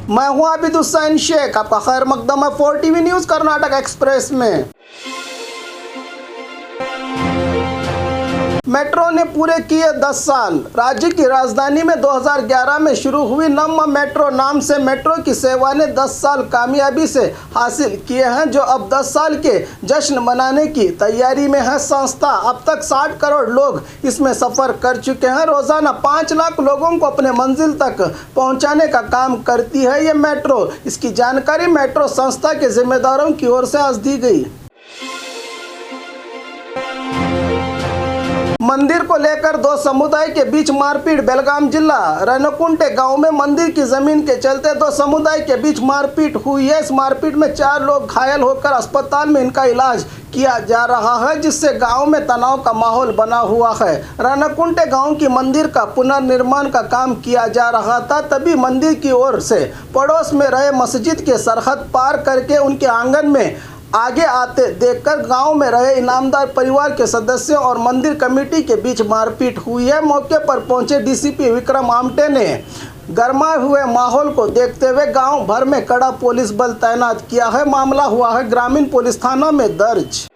मैं हूं आबिद हुसैन शेख, आपका खैर मकदम है 4 टीवी न्यूज कर्नाटक एक्सप्रेस में। मेट्रो ने पूरे किए 10 साल। राज्य की राजधानी में 2011 में शुरू हुई नम मेट्रो नाम से मेट्रो की सेवा ने 10 साल कामयाबी से हासिल किए हैं, जो अब 10 साल के जश्न मनाने की तैयारी में है। संस्था अब तक 60 करोड़ लोग इसमें सफ़र कर चुके हैं। रोज़ाना 5 लाख लोगों को अपने मंजिल तक पहुंचाने का काम करती है ये मेट्रो। इसकी जानकारी मेट्रो संस्था के जिम्मेदारों की ओर से आज दी गई। मंदिर को लेकर 2 समुदाय के बीच मारपीट। बेलगाम जिला रनकुंटे गांव में मंदिर की जमीन के चलते 2 समुदाय के बीच मारपीट हुई है। इस मारपीट में 4 लोग घायल होकर अस्पताल में इनका इलाज किया जा रहा है, जिससे गांव में तनाव का माहौल बना हुआ है। रनकुंटे गांव की मंदिर का पुनर्निर्माण का काम किया जा रहा था, तभी मंदिर की ओर से पड़ोस में रहे मस्जिद के सरहद पार करके उनके आंगन में आगे आते देखकर गांव में रहे इनामदार परिवार के सदस्यों और मंदिर कमेटी के बीच मारपीट हुई है। मौके पर पहुंचे डीसीपी विक्रम आमटे ने गरमाए हुए माहौल को देखते हुए गांव भर में कड़ा पुलिस बल तैनात किया है। मामला हुआ है ग्रामीण पुलिस थाना में दर्ज।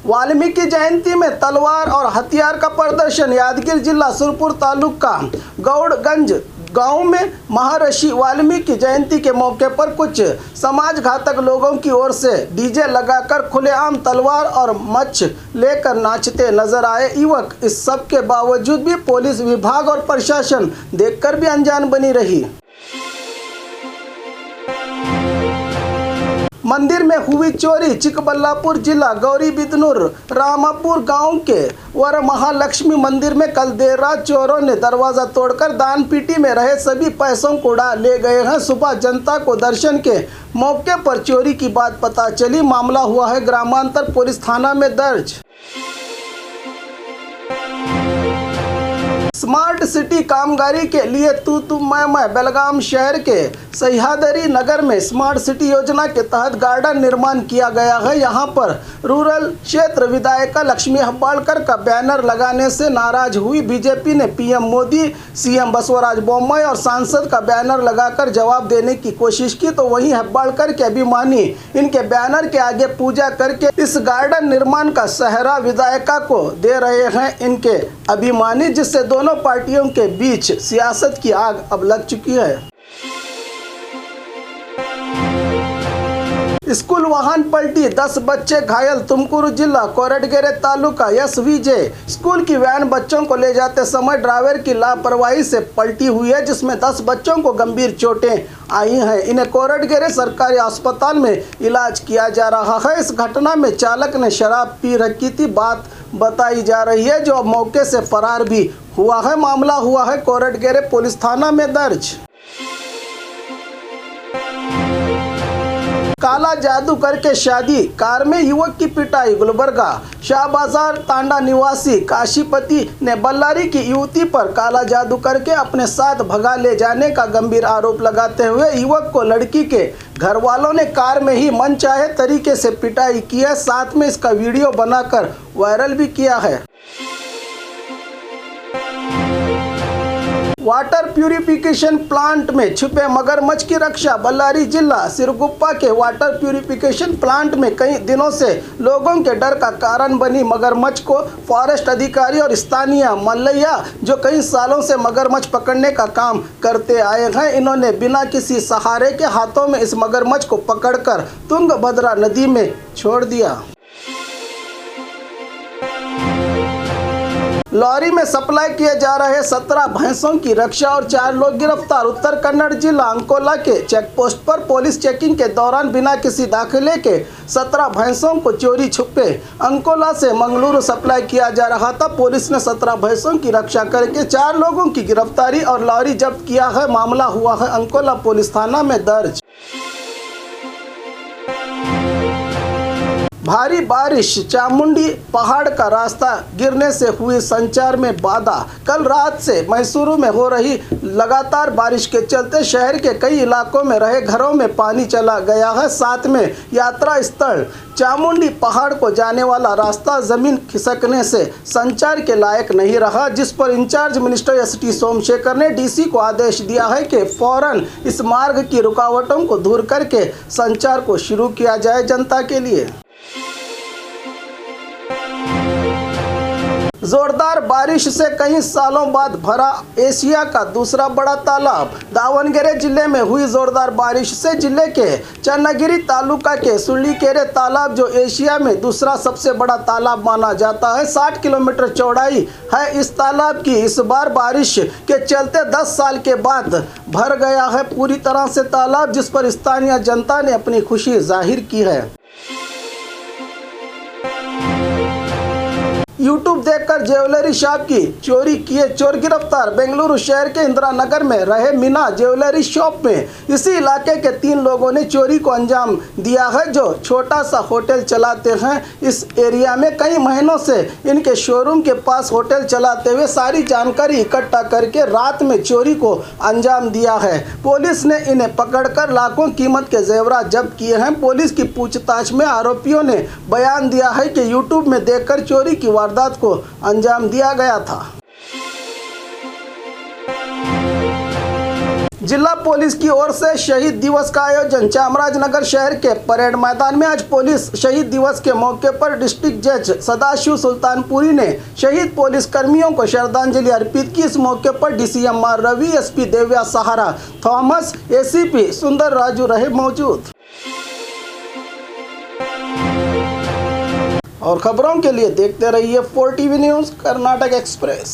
वाल्मीकि जयंती में तलवार और हथियार का प्रदर्शन। यादगिरी जिला सुरपुर तालुका गौड़गंज गांव में महर्षि वाल्मीकि जयंती के मौके पर कुछ समाज घातक लोगों की ओर से डीजे लगाकर खुलेआम तलवार और मच्छ लेकर नाचते नजर आए युवक। इस सब के बावजूद भी पुलिस विभाग और प्रशासन देखकर भी अनजान बनी रही। मंदिर में हुई चोरी। चिकबल्लापुर जिला गौरीबिदनूर रामापुर गांव के वरमहालक्ष्मी मंदिर में कल देर रात चोरों ने दरवाजा तोड़कर दान पेटी में रहे सभी पैसों को उड़ा ले गए हैं। सुबह जनता को दर्शन के मौके पर चोरी की बात पता चली। मामला हुआ है ग्रामांतर पुलिस थाना में दर्ज। स्मार्ट सिटी कामगारी के लिए तू मैं बेलगाम शहर के सह्याद्री नगर में स्मार्ट सिटी योजना के तहत गार्डन निर्माण किया गया है। यहां पर रूरल क्षेत्र विधायिका लक्ष्मी हेब्बाळकर का बैनर लगाने से नाराज हुई बीजेपी ने पीएम मोदी, सीएम बसवराज बोम्मई और सांसद का बैनर लगाकर जवाब देने की कोशिश की, तो वहीं हेब्बाळकर के अभिमानी इनके बैनर के आगे पूजा करके इस गार्डन निर्माण का सहरा विधायिका को दे रहे हैं इनके अभिमानी, जिससे दोनों पार्टियों के बीच सियासत की आग अब लग चुकी है। स्कूल वाहन पलटी, 10 बच्चे घायल। तुमकुरू जिला कोरटगेरे तालुका एसवीजे स्कूल की वैन बच्चों को ले जाते समय ड्राइवर की लापरवाही से पलटी हुई है, जिसमें 10 बच्चों को गंभीर चोटें आई हैं। इन्हें कोरटगेरे सरकारी अस्पताल में इलाज किया जा रहा है। इस घटना में चालक ने शराब पी रखी थी, बात बताई जा रही है, जो मौके से फरार भी हुआ है। मामला हुआ है कोरटगेरे पुलिस थाना में दर्ज। काला जादू करके शादी, कार में युवक की पिटाई। गुलबर्गा शाहबाजार तांडा निवासी काशीपति ने बल्लारी की युवती पर काला जादू करके अपने साथ भगा ले जाने का गंभीर आरोप लगाते हुए युवक को लड़की के घर वालों ने कार में ही मनचाहे तरीके से पिटाई की है। साथ में इसका वीडियो बनाकर वायरल भी किया है। वाटर प्यूरिफिकेशन प्लांट में छुपे मगरमच्छ की रक्षा। बल्लारी जिला सिरगुप्पा के वाटर प्यूरिफिकेशन प्लांट में कई दिनों से लोगों के डर का कारण बनी मगरमच्छ को फॉरेस्ट अधिकारी और स्थानीय मल्लैया, जो कई सालों से मगरमच्छ पकड़ने का काम करते आए हैं, इन्होंने बिना किसी सहारे के हाथों में इस मगरमच्छ को पकड़कर तुंगभद्रा नदी में छोड़ दिया। लॉरी में सप्लाई किए जा रहे 17 भैंसों की रक्षा और 4 लोग गिरफ्तार। उत्तर कन्नड़ जिला अंकोला के चेकपोस्ट पर पुलिस चेकिंग के दौरान बिना किसी दाखिले के 17 भैंसों को चोरी छुपे अंकोला से मंगलुरु सप्लाई किया जा रहा था। पुलिस ने 17 भैंसों की रक्षा करके 4 लोगों की गिरफ्तारी और लॉरी जब्त किया है। मामला हुआ है अंकोला पुलिस थाना में दर्ज। भारी बारिश, चामुंडी पहाड़ का रास्ता गिरने से हुई संचार में बाधा। कल रात से मैसूरू में हो रही लगातार बारिश के चलते शहर के कई इलाकों में रहे घरों में पानी चला गया है। साथ में यात्रा स्थल चामुंडी पहाड़ को जाने वाला रास्ता जमीन खिसकने से संचार के लायक नहीं रहा, जिस पर इंचार्ज मिनिस्टर एसटी सोमशेखर ने डीसी को आदेश दिया है कि फौरन इस मार्ग की रुकावटों को दूर करके संचार को शुरू किया जाए जनता के लिए। जोरदार बारिश से कई सालों बाद भरा एशिया का दूसरा बड़ा तालाब। दावणगेरे जिले में हुई जोरदार बारिश से जिले के चन्नागिरी तालुका के सुल्लीकेरे तालाब, जो एशिया में दूसरा सबसे बड़ा तालाब माना जाता है, 60 किलोमीटर चौड़ाई है इस तालाब की, इस बार बारिश के चलते 10 साल के बाद भर गया है पूरी तरह से तालाब, जिस पर स्थानीय जनता ने अपनी खुशी जाहिर की है। यूट्यूब देखकर ज्वेलरी शॉप की चोरी किए चोर गिरफ्तार। बेंगलुरु शहर के इंदिरा नगर में रहे मीना ज्वेलरी शॉप में इसी इलाके के 3 लोगों ने चोरी को अंजाम दिया है, जो छोटा सा होटल चलाते हैं। इस एरिया में कई महीनों से इनके शोरूम के पास होटल चलाते हुए सारी जानकारी इकट्ठा करके रात में चोरी को अंजाम दिया है। पुलिस ने इन्हें पकड़कर लाखों कीमत के जेवरात जब्त किए हैं। पुलिस की पूछताछ में आरोपियों ने बयान दिया है कि यूट्यूब में देखकर चोरी की वारदात को अंजाम दिया गया था। जिला पुलिस की ओर से शहीद दिवस का आयोजन चामराजनगर शहर के परेड मैदान में। आज पुलिस शहीद दिवस के मौके पर डिस्ट्रिक्ट जज सदाशिव सुल्तानपुरी ने शहीद पुलिस कर्मियों को श्रद्धांजलि अर्पित की। इस मौके पर DCM रवि, SP देव्या सहारा थॉमस, ACP सुंदर राजू रहे मौजूद। और खबरों के लिए देखते रहिए 4TV न्यूज़ कर्नाटक एक्सप्रेस।